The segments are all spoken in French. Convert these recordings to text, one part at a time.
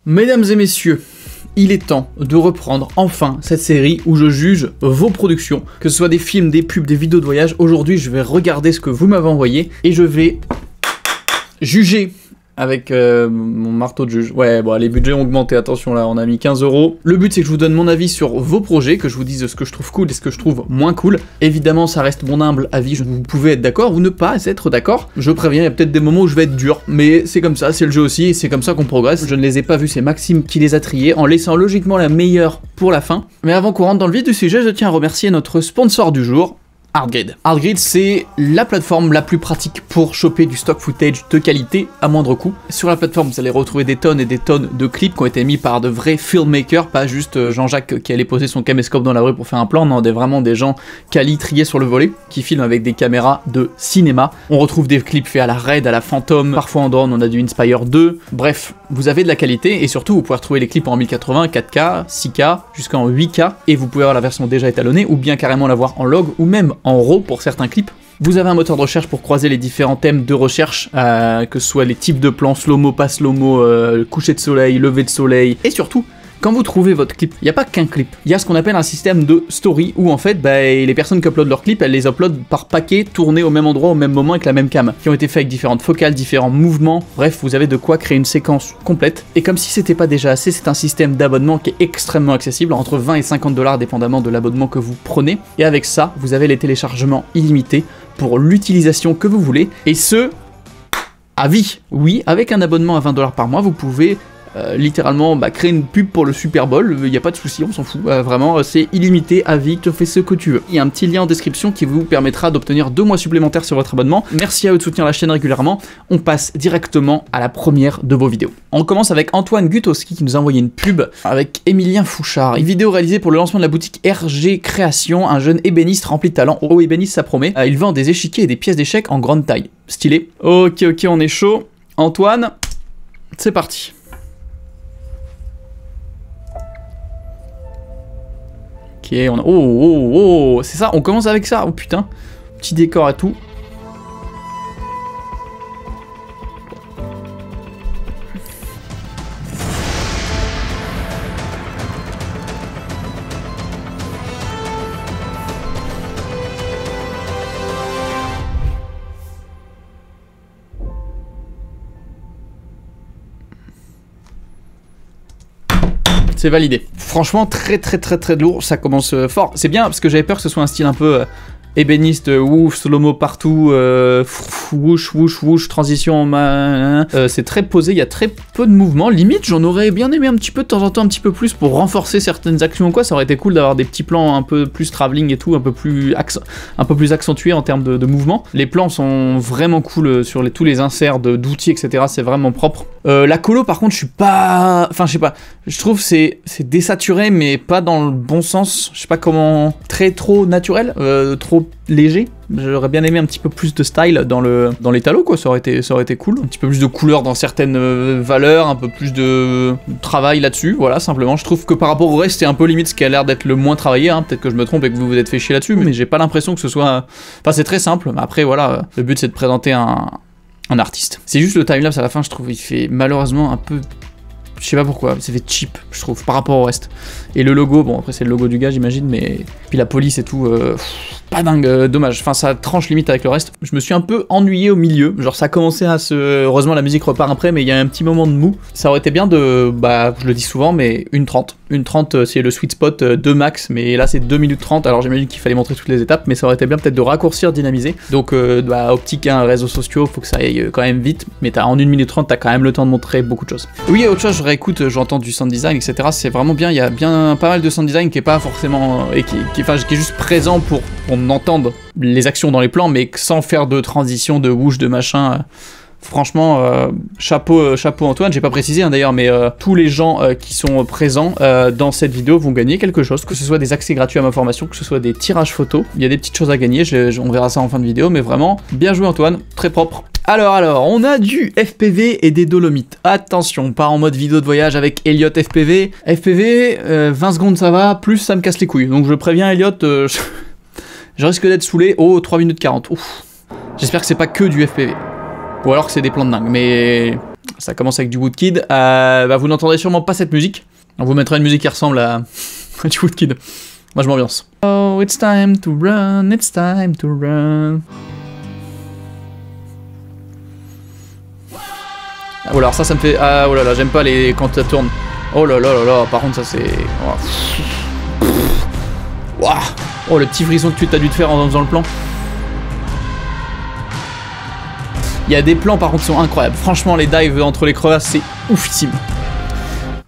Mesdames et messieurs, il est temps de reprendre enfin cette série où je juge vos productions, que ce soit des films, des pubs, des vidéos de voyage. Aujourd'hui, je vais regarder ce que vous m'avez envoyé et je vais juger avec mon marteau de juge. Ouais, bon, les budgets ont augmenté, attention là, on a mis 15 €. Le but c'est que je vous donne mon avis sur vos projets, que je vous dise ce que je trouve cool et ce que je trouve moins cool. Évidemment, ça reste mon humble avis, vous pouvez être d'accord ou ne pas être d'accord. Je préviens, il y a peut-être des moments où je vais être dur, mais c'est comme ça, c'est le jeu aussi, et c'est comme ça qu'on progresse. Je ne les ai pas vus, c'est Maxime qui les a triés, en laissant logiquement la meilleure pour la fin. Mais avant qu'on rentre dans le vif du sujet, je tiens à remercier notre sponsor du jour, Artgrid. Artgrid, c'est la plateforme la plus pratique pour choper du stock footage de qualité à moindre coût. Sur la plateforme, vous allez retrouver des tonnes et des tonnes de clips qui ont été mis par de vrais filmmakers, pas juste Jean-Jacques qui allait poser son caméscope dans la rue pour faire un plan, non, vraiment des gens quali triés sur le volet, qui filment avec des caméras de cinéma. On retrouve des clips faits à la Red, à la Phantom, parfois en drone, on a du Inspire 2, bref, vous avez de la qualité, et surtout, vous pouvez retrouver les clips en 1080, 4K, 6K, jusqu'en 8K, et vous pouvez avoir la version déjà étalonnée, ou bien carrément l'avoir en log, ou même en RAW pour certains clips. Vous avez un moteur de recherche pour croiser les différents thèmes de recherche, que ce soit les types de plans, slow-mo, pas slow-mo, coucher de soleil, lever de soleil, et surtout, quand vous trouvez votre clip, il n'y a pas qu'un clip, il y a ce qu'on appelle un système de story, où en fait, les personnes qui uploadent leurs clips, elles les uploadent par paquet, tournés au même endroit, au même moment, avec la même cam, qui ont été faits avec différentes focales, différents mouvements, bref, vous avez de quoi créer une séquence complète. Et comme si c'était pas déjà assez, c'est un système d'abonnement qui est extrêmement accessible, entre 20 et 50 $, dépendamment de l'abonnement que vous prenez, et avec ça, vous avez les téléchargements illimités pour l'utilisation que vous voulez, et ce, à vie. Oui, avec un abonnement à 20 $ par mois, vous pouvez littéralement créer une pub pour le Super Bowl, il n'y a pas de souci, on s'en fout, vraiment c'est illimité, à vie, tu fais ce que tu veux. Il y a un petit lien en description qui vous permettra d'obtenir 2 mois supplémentaires sur votre abonnement. Merci à eux de soutenir la chaîne régulièrement. On passe directement à la première de vos vidéos. On commence avec Antoine Gutowski qui nous a envoyé une pub avec Emilien Fouchard, une vidéo réalisée pour le lancement de la boutique RG Création, un jeune ébéniste rempli de talent. Oh, ébéniste ça promet. Il vend des échiquiers et des pièces d'échecs en grande taille. Stylé. Ok, on est chaud. Antoine, c'est parti. Ok, on a... Oh, c'est ça, on commence avec ça, oh putain. Petit décor et tout. C'est validé. Franchement, très lourd, ça commence fort. C'est bien, parce que j'avais peur que ce soit un style un peu ébéniste, ouf, slow-mo partout, wouch, transition, c'est très posé, il y a très peu de mouvements. Limite, j'en aurais bien aimé un petit peu de temps en temps, un petit peu plus pour renforcer certaines actions ou quoi. Ça aurait été cool d'avoir des petits plans un peu plus travelling et tout, un peu plus accentués en termes de mouvement. Les plans sont vraiment cool sur tous les inserts d'outils, etc. C'est vraiment propre. La colo, par contre, je suis pas... Enfin, je sais pas. Je trouve c'est désaturé, mais pas dans le bon sens. Je sais pas comment... Trop naturel, trop léger. J'aurais bien aimé un petit peu plus de style dans l'étalo, quoi, ça aurait été cool. Un petit peu plus de couleur dans certaines valeurs, un peu plus de travail là-dessus, voilà, simplement. Je trouve que par rapport au reste, c'est un peu limite ce qui a l'air d'être le moins travaillé, hein. Peut-être que je me trompe et que vous vous êtes fait chier là-dessus, mais j'ai pas l'impression que ce soit... Enfin, c'est très simple, mais après, voilà, le but c'est de présenter un artiste. C'est juste le timelapse à la fin, je trouve, il fait malheureusement un peu... Je sais pas pourquoi, c'est fait cheap, je trouve, par rapport au reste. Et le logo, bon après c'est le logo du gars j'imagine, mais... Puis la police et tout, pas dingue, dommage. Enfin ça tranche limite avec le reste. Je me suis un peu ennuyé au milieu, genre ça a commencé à se... Heureusement la musique repart après, mais il y a un petit moment de mou. Ça aurait été bien de... je le dis souvent, mais 1:30. 1:30 c'est le sweet spot de max, mais là c'est 2 minutes 30, alors j'imagine qu'il fallait montrer toutes les étapes, mais ça aurait été bien peut-être de raccourcir, dynamiser. Donc optique, hein, réseaux sociaux, faut que ça aille quand même vite, mais en 1 minute 30, t'as quand même le temps de montrer beaucoup de choses. Oui, autre chose, je réécoute, j'entends du sound design, etc. C'est vraiment bien, il y a bien pas mal de sound design qui est pas forcément... et qui est juste présent pour qu'on entende les actions dans les plans, mais sans faire de transition, de whoosh, de machin... Franchement, chapeau Antoine, j'ai pas précisé hein, d'ailleurs, mais tous les gens qui sont présents dans cette vidéo vont gagner quelque chose, que ce soit des accès gratuits à ma formation, que ce soit des tirages photos, il y a des petites choses à gagner, on verra ça en fin de vidéo, mais vraiment, bien joué Antoine, très propre. Alors, on a du FPV et des Dolomites. Attention, on part en mode vidéo de voyage avec Elliot FPV. FPV, 20 secondes ça va, plus ça me casse les couilles, donc je préviens Elliot, je risque d'être saoulé, 3 minutes 40, ouf. J'espère que c'est pas que du FPV. Ou alors que c'est des plans de dingue, mais Ça commence avec du Woodkid. Bah, vous n'entendrez sûrement pas cette musique. On vous mettra une musique qui ressemble à du Woodkid. Moi je m'ambiance. Oh, it's time to run, it's time to run. Oh alors ça me fait... Ah oh là là, j'aime pas les... quand ça tourne. Oh là là là là, par contre ça c'est... Oh. Wow. Oh le petit frisson que tu t'as dû te faire en faisant le plan. Il y a des plans par contre qui sont incroyables. Franchement les dives entre les crevasses c'est oufissime.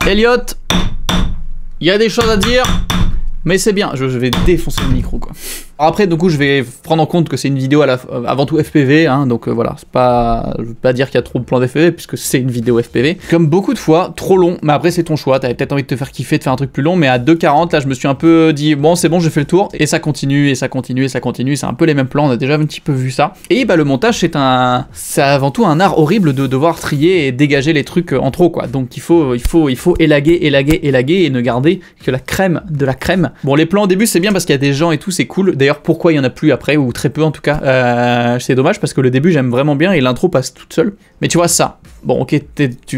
Elliot, il y a des choses à dire, mais c'est bien. Je vais défoncer le micro quoi. Alors après du coup je vais prendre en compte que c'est une vidéo avant tout FPV, hein, donc voilà, c'est pas, je veux pas dire qu'il y a trop de plans d'FPV puisque c'est une vidéo FPV. Comme beaucoup de fois, trop long, mais après c'est ton choix, t'avais peut-être envie de te faire kiffer, de faire un truc plus long, mais à 2:40 là je me suis un peu dit bon c'est bon j'ai fait le tour, et ça continue, et ça continue, et ça continue, c'est un peu les mêmes plans, on a déjà un petit peu vu ça. Et bah le montage c'est avant tout un art horrible de devoir trier et dégager les trucs en trop quoi, donc il faut élaguer et ne garder que la crème de la crème. Bon les plans au début c'est bien parce qu'il y a des gens et tout, c'est cool. D'ailleurs, pourquoi il y en a plus après, ou très peu en tout cas, c'est dommage parce que le début j'aime vraiment bien et l'intro passe toute seule. Mais tu vois ça, bon ok,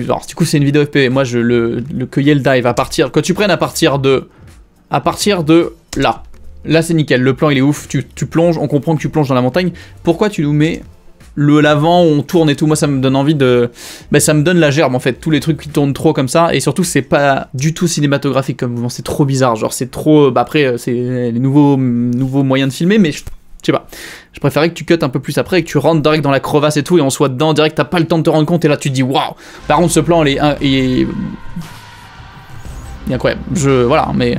alors du coup c'est une vidéo FPV, moi je le cueillais le dive à partir, quand tu prennes à partir de là. Là c'est nickel, le plan il est ouf, tu plonges, on comprend que tu plonges dans la montagne. Pourquoi tu nous mets l'avant où on tourne et tout, moi ça me donne envie de... Bah ça me donne la gerbe en fait, tous les trucs qui tournent trop comme ça, et surtout c'est pas du tout cinématographique comme mouvement, c'est trop bizarre, genre c'est trop... Bah après c'est les nouveaux moyens de filmer, mais je sais pas, je préférais que tu cuttes un peu plus après et que tu rentres direct dans la crevasse et tout, et on soit dedans direct, t'as pas le temps de te rendre compte, et là tu te dis waouh. Par contre ce plan il est incroyable, voilà, mais...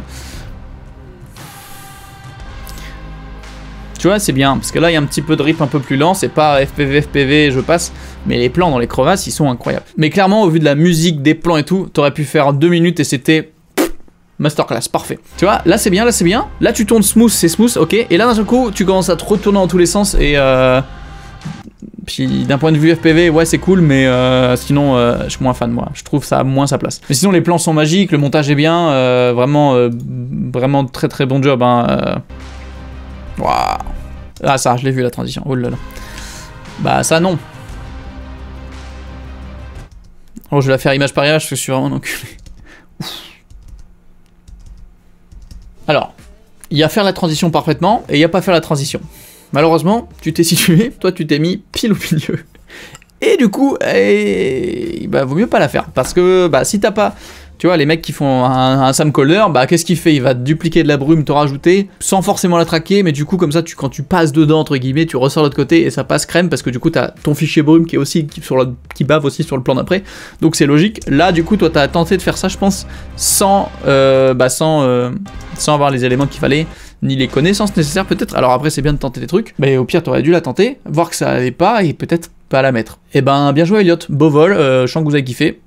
Tu vois, c'est bien, parce que là, il y a un petit peu de rip un peu plus lent, c'est pas FPV, je passe, mais les plans dans les crevasses, ils sont incroyables. Mais clairement, au vu de la musique, des plans et tout, t'aurais pu faire 2 minutes et c'était... masterclass, parfait. Tu vois, là c'est bien, là c'est bien. Là tu tournes smooth, c'est smooth, ok. Et là d'un seul coup, tu commences à te retourner dans tous les sens et... Puis d'un point de vue FPV, ouais c'est cool, mais sinon je suis moins fan moi, je trouve ça a moins sa place. Mais sinon les plans sont magiques, le montage est bien, vraiment très très bon job, hein. Waouh. Ah ça, je l'ai vu la transition, oh là là. Bah ça non. Oh je vais la faire image par image parce que je suis vraiment enculé. Alors, il y a faire la transition parfaitement et il y a pas faire la transition. Malheureusement, tu t'es situé, toi tu t'es mis pile au milieu. Et du coup, bah vaut mieux pas la faire parce que bah si t'as pas... Tu vois, les mecs qui font un Sam Colder, bah qu'est-ce qu'il fait? Il va te dupliquer de la brume, te rajouter, sans forcément la traquer, mais du coup, comme ça, quand tu passes dedans, entre guillemets, tu ressors de l'autre côté et ça passe crème, parce que du coup, t'as ton fichier brume qui est aussi, qui bave aussi sur le plan d'après, donc c'est logique. Là, du coup, toi, t'as tenté de faire ça, je pense, sans avoir les éléments qu'il fallait, ni les connaissances nécessaires, peut-être. Alors après, c'est bien de tenter des trucs, mais au pire, t'aurais dû la tenter, voir que ça allait pas, et peut-être pas la mettre. Et ben, bien joué, Elliot, beau vol, je sens que vous avez kiffé.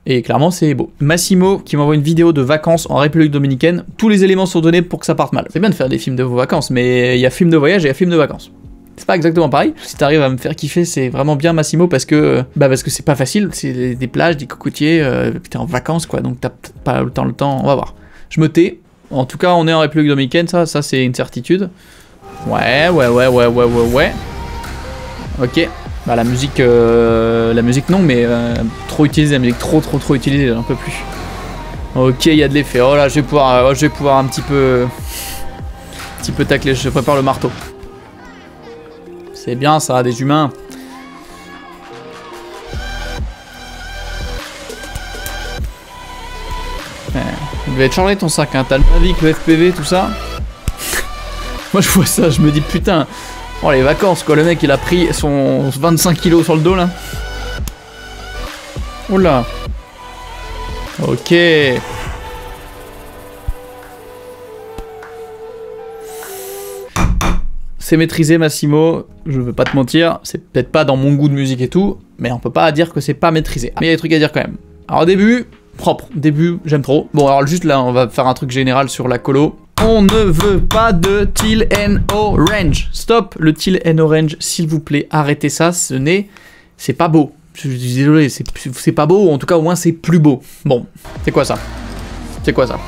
Et clairement c'est beau. Massimo qui m'envoie une vidéo de vacances en République Dominicaine. Tous les éléments sont donnés pour que ça parte mal. C'est bien de faire des films de vos vacances, mais il y a film de voyage et il y a film de vacances. C'est pas exactement pareil. Si t'arrives à me faire kiffer, c'est vraiment bien Massimo parce que c'est pas facile. C'est des plages, des cocotiers, t'es en vacances quoi, donc t'as peut-être pas le temps. On va voir. Je me tais. En tout cas, on est en République Dominicaine, ça c'est une certitude. Ouais. Ok. Bah la musique non, mais trop utilisée, la musique trop utilisée, j'en peux plus. Ok, il y a de l'effet. Oh là, je vais pouvoir un petit peu tacler. Je prépare le marteau. C'est bien ça, des humains. Il devait être chargé ton sac, hein. T'as le Mavic, le FPV, tout ça. Moi je vois ça, je me dis putain. Oh les vacances quoi, le mec il a pris son 25 kilos sur le dos là. Oula. Ok. C'est maîtrisé Massimo, je veux pas te mentir, c'est peut-être pas dans mon goût de musique et tout, mais on peut pas dire que c'est pas maîtrisé. Mais il y a des trucs à dire quand même. Alors au début, propre, début j'aime trop. Bon alors juste là on va faire un truc général sur la colo. On ne veut pas de teal and orange. Stop le teal and orange, s'il vous plaît. Arrêtez ça, c'est pas beau. Je suis désolé, c'est pas beau, en tout cas au moins c'est plus beau. Bon, c'est quoi ça? C'est quoi ça?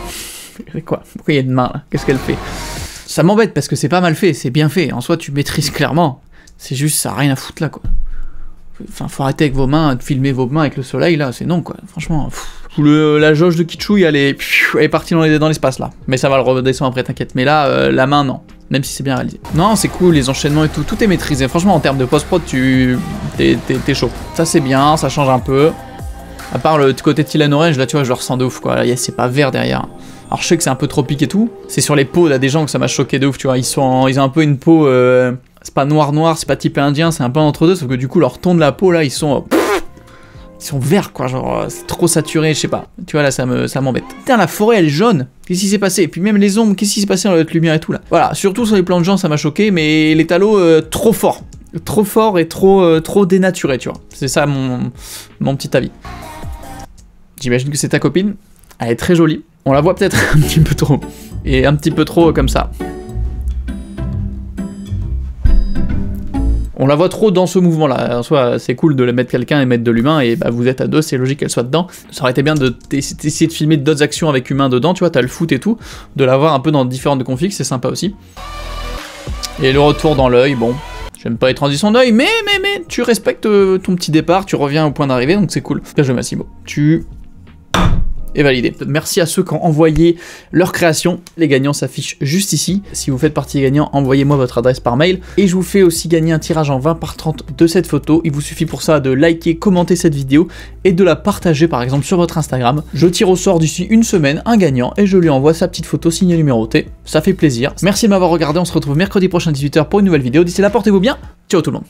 C'est quoi? Pourquoi il y a une main là? Qu'est-ce qu'elle fait? Ça m'embête parce que c'est pas mal fait, c'est bien fait. En soi tu maîtrises clairement. C'est juste, ça a rien à foutre là quoi. Enfin, faut arrêter avec vos mains, de filmer vos mains avec le soleil, là, c'est non, quoi. Franchement, la jauge de kitschouille, elle est partie dans l'espace, là. Mais ça va le redescendre après, t'inquiète. Mais là, la main, non. Même si c'est bien réalisé. Non, c'est cool, les enchaînements et tout, tout est maîtrisé. Franchement, en termes de post-prod, t'es chaud. Ça, c'est bien, ça change un peu. À part le côté Tylan Orange, là, tu vois, je le ressens de ouf, quoi. Là, c'est pas vert derrière. Alors, je sais que c'est un peu tropique et tout. C'est sur les peaux, là, des gens que ça m'a choqué de ouf, tu vois. Ils ont un peu une peau... c'est pas noir, c'est pas type indien, c'est un peu entre deux, sauf que du coup, leur ton de la peau, là, ils sont verts, quoi, genre, c'est trop saturé, je sais pas. Tu vois, là, ça m'embête. Putain, la forêt, elle est jaune. Qu'est-ce qui s'est passé? Et puis même les ombres, qu'est-ce qui s'est passé dans la lumière et tout, là? Voilà, surtout sur les plans de gens, ça m'a choqué, mais les talos, trop forts. Trop forts et trop dénaturés, tu vois. C'est ça mon petit avis. J'imagine que c'est ta copine. Elle est très jolie. On la voit peut-être un petit peu trop. Et un petit peu trop comme ça. On la voit trop dans ce mouvement-là. En soi, c'est cool de mettre quelqu'un et mettre de l'humain, et bah vous êtes à deux, c'est logique qu'elle soit dedans. Ça aurait été bien d'essayer de filmer d'autres actions avec humain dedans, tu vois, t'as le foot et tout, de l'avoir un peu dans différentes configs, c'est sympa aussi. Et le retour dans l'œil, bon, j'aime pas les transitions d'œil, mais tu respectes ton petit départ, tu reviens au point d'arrivée, donc c'est cool. Bien joué Massimo. Et validé. Merci à ceux qui ont envoyé leur création. Les gagnants s'affichent juste ici. Si vous faites partie des gagnants, envoyez-moi votre adresse par mail. Et je vous fais aussi gagner un tirage en 20 par 30 de cette photo. Il vous suffit pour ça de liker, commenter cette vidéo et de la partager par exemple sur votre Instagram. Je tire au sort d'ici une semaine un gagnant et je lui envoie sa petite photo signée numérotée. Ça fait plaisir. Merci de m'avoir regardé. On se retrouve mercredi prochain à 18h pour une nouvelle vidéo. D'ici là, portez-vous bien. Ciao tout le monde.